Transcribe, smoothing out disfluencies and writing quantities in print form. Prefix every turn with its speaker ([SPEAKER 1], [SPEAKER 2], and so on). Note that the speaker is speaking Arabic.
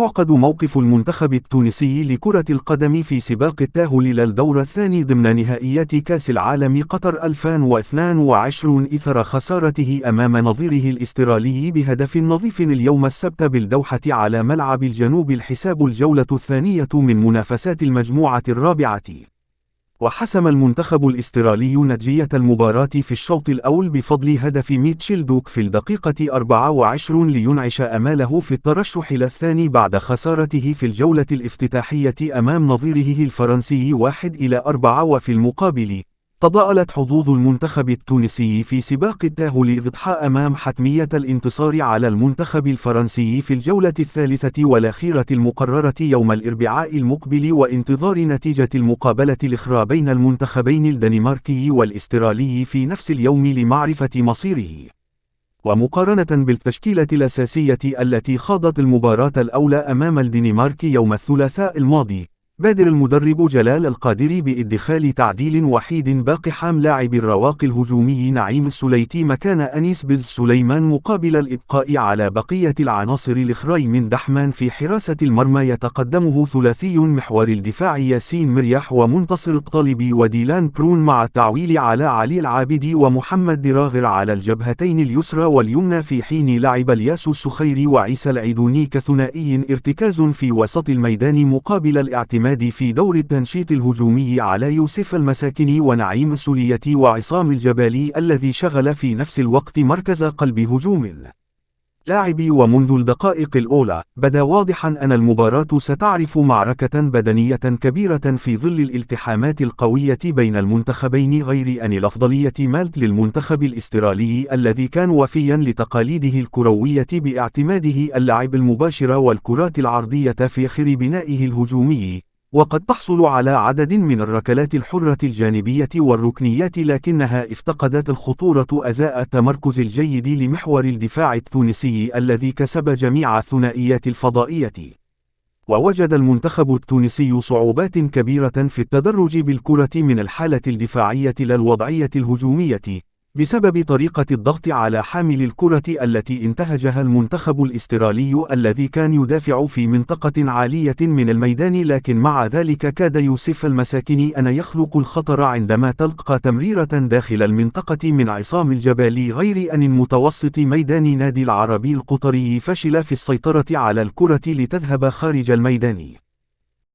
[SPEAKER 1] تعقد موقف المنتخب التونسي لكرة القدم في سباق التأهل إلى الدور الثاني ضمن نهائيات كأس العالم قطر 2022 إثر خسارته أمام نظيره الاسترالي بهدف نظيف اليوم السبت بالدوحة على ملعب الجنوب الحساب الجولة الثانية من منافسات المجموعة الرابعة. وحسم المنتخب الاسترالي نتيجة المباراة في الشوط الأول بفضل هدف ميتشيل دوك في الدقيقة 24 لينعش أماله في الترشح إلى الثاني بعد خسارته في الجولة الافتتاحية أمام نظيره الفرنسي 1-4. وفي المقابل تضاءلت حظوظ المنتخب التونسي في سباق التأهل إضحاء أمام حتمية الانتصار على المنتخب الفرنسي في الجولة الثالثة والأخيرة المقررة يوم الأربعاء المقبل، وانتظار نتيجة المقابلة الأخرى بين المنتخبين الدنماركي والاسترالي في نفس اليوم لمعرفة مصيره. ومقارنة بالتشكيلة الأساسية التي خاضت المباراة الأولى أمام الدنمارك يوم الثلاثاء الماضي، بادر المدرب جلال القادري بإدخال تعديل وحيد باقي حام لاعب الرواق الهجومي نعيم السليتي مكان أنيس بز سليمان، مقابل الإبقاء على بقية العناصر الأخرى من دحمان في حراسة المرمى يتقدمه ثلاثي محور الدفاع ياسين مرياح ومنتصر الطالبي وديلان برون، مع التعويل على علي العابدي ومحمد دراغر على الجبهتين اليسرى واليمنى، في حين لعب الياس السخيري وعيسى العيدوني كثنائي ارتكاز في وسط الميدان، مقابل الاعتماد في دور التنشيط الهجومي على يوسف المساكني ونعيم السولية وعصام الجبالي الذي شغل في نفس الوقت مركز قلب هجوم لاعب. ومنذ الدقائق الأولى بدا واضحا أن المباراة ستعرف معركة بدنية كبيرة في ظل الالتحامات القوية بين المنتخبين، غير أن الأفضلية مالت للمنتخب الاسترالي الذي كان وفيا لتقاليده الكروية باعتماده اللعب المباشر والكرات العرضية في آخر بنائه الهجومي، وقد تحصل على عدد من الركلات الحرة الجانبية والركنيات، لكنها افتقدت الخطورة أزاء التمركز الجيد لمحور الدفاع التونسي الذي كسب جميع الثنائيات الفضائية. ووجد المنتخب التونسي صعوبات كبيرة في التدرج بالكرة من الحالة الدفاعية إلى الوضعية الهجومية بسبب طريقة الضغط على حامل الكرة التي انتهجها المنتخب الاسترالي الذي كان يدافع في منطقة عالية من الميدان، لكن مع ذلك كاد يوسف المساكني أن يخلق الخطر عندما تلقى تمريرة داخل المنطقة من عصام الجبالي، غير أن متوسط ميدان نادي العربي القطري فشل في السيطرة على الكرة لتذهب خارج الميدان.